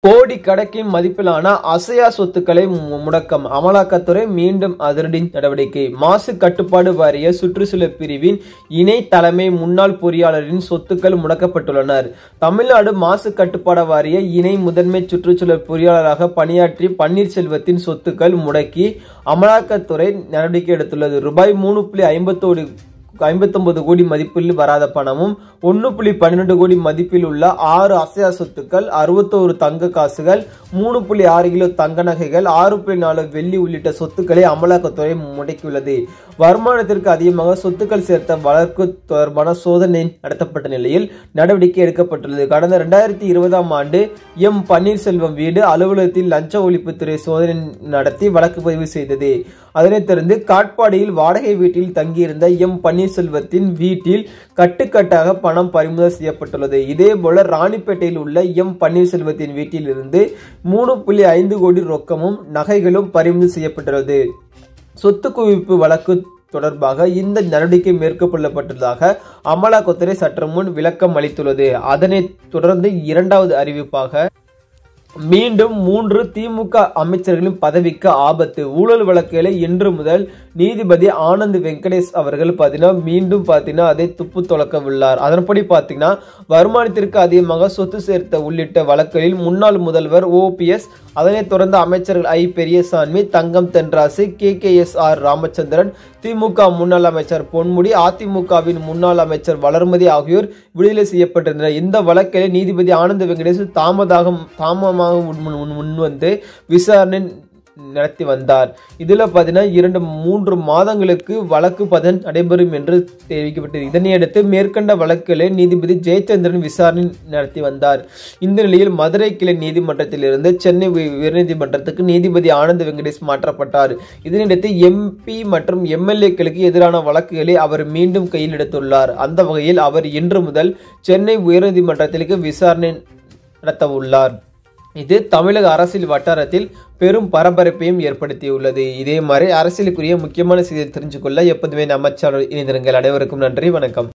கோடி கணக்கின் மதிப்பிலான அசையா சொத்துக்களை முடக்கம். அமலாக்கத்துறை மீண்டும் அதிரடி நடவடிக்கை. மாசு கட்டுப்பாடு வாரிய சுற்றுச்சூழல் பிரிவின் இணை தலைமை முன்னாள் பொறியாளரின் சொத்துக்கள் முடக்கப்பட்டுள்ளனர். தமிழ்நாடு மாசு கட்டுப்பாடு வாரிய இணை முதன்மை சுற்றுச்சூழல் பொறியாளராக பணியாற்றி பன்னீர்செல்வத்தின் சொத்துக்கள் முடக்கி அமலாக்கத்துறை நடவடிக்கை எடுத்துள்ளது. ரூபாய் 3.59 கோடி மதிப்பில் வராத பணமும் 1.12 கோடி மதிப்பில் உள்ள 6 அசையா சொத்துக்கள், 61 தங்க காசுகள், 3.6 கிலோ தங்க நகைகள், 6.4 வெள்ளி உள்ளிட்ட சொத்துக்களை அமலாக்கத்துறை முடக்கியுள்ளது. வருமானத்திற்கு அதிகமாக சொத்துக்கள் சேர்த்த வழக்கு தொடர்பான சோதனை நடத்தப்பட்ட நிலையில் நடவடிக்கை எடுக்கப்பட்டுள்ளது. கடந்த 2020ஆம் ஆண்டு எம் பன்னீர்செல்வம் வீடு அலுவலகத்தில் லஞ்ச ஒழிப்புத்துறை சோதனை நடத்தி வழக்கு பதிவு செய்தது. அதனைத் தொடர்ந்து காட்பாடியில் வாடகை வீட்டில் தங்கியிருந்த எம் பன்னீர்செல்வத்தின் வீட்டில் கட்டுக்கட்டாக பணம் பறிமுதல் செய்யப்பட்டுள்ளது. இதேபோல ராணிப்பேட்டையில் உள்ள எம் பன்னீர்செல்வத்தின் வீட்டில் இருந்து 3.5 கோடி ரொக்கமும் நகைகளும் பறிமுதல் செய்யப்பட்டுள்ளது. சொத்து குவிப்பு வழக்கு தொடர்பாக இந்த நடவடிக்கை மேற்கொள்ளப்பட்டுள்ளதாக அமலாக்கத்துறை சற்று முன் விளக்கம் அளித்துள்ளது. அதனைத் தொடர்ந்து இரண்டாவது அறிவிப்பாக மீண்டும் 3 திமுக அமைச்சர்களின் பதவிக்கு ஆபத்து. ஊழல் வழக்குகளை இன்று முதல் நீதிபதி ஆனந்த் வெங்கடேஷ் அவர்கள் மீண்டும் அதை துப்பு துலக்க உள்ளார். அதன்படி வருமானத்திற்கு அதிகமாக சொத்து சேர்த்த உள்ளிட்ட வழக்குகளில் முன்னாள் முதல்வர் OPS, அதனைத் தொடர்ந்து அமைச்சர்கள் ஐ. பெரியசாமி, தங்கம் தென்ராசு, KKSR ராமச்சந்திரன், திமுக முன்னாள் அமைச்சர் பொன்முடி, அதிமுகவின் முன்னாள் அமைச்சர் வளர்மதி ஆகியோர் விடுதலை செய்யப்பட்டிருந்தனர். இந்த வழக்கில் நீதிபதி ஆனந்த் வெங்கடேஷ் தாமதமாக முன்வந்து விசாரணை நடத்தி வந்தார். இதுல 2-3 மாதங்களுக்கு வழக்கு நடைபெறும் என்று தெரிவிக்கப்பட்டது. இதனையடுத்து மேற்கண்ட வழக்குகளை நீதிபதி ஜெயச்சந்திரன் விசாரணை நடத்தி வந்தார். இந்த நிலையில் மதுரை கிளை நீதிமன்றத்திலிருந்து சென்னை உயர்நீதிமன்றத்துக்கு நீதிபதி ஆனந்த் வெங்கடேஷ் மாற்றப்பட்டார். இதனையடுத்து MP மற்றும் MLAக்களுக்கு எதிரான வழக்குகளை அவர் மீண்டும் கையில் எடுத்துள்ளார். அந்த வகையில் அவர் இன்று முதல் சென்னை உயர்நீதிமன்றத்திற்கு விசாரணை நடத்த உள்ளார். இது தமிழக அரசியல் வட்டாரத்தில் பெரும் பரபரப்பையும் ஏற்படுத்தியுள்ளது. இதே மாதிரி அரசியலுக்குரிய முக்கியமான செய்தியை தெரிஞ்சுக்கொள்ள எப்போதுமே நம்ம சேனல் இணைந்திருங்கள். அனைவருக்கும் நன்றி, வணக்கம்.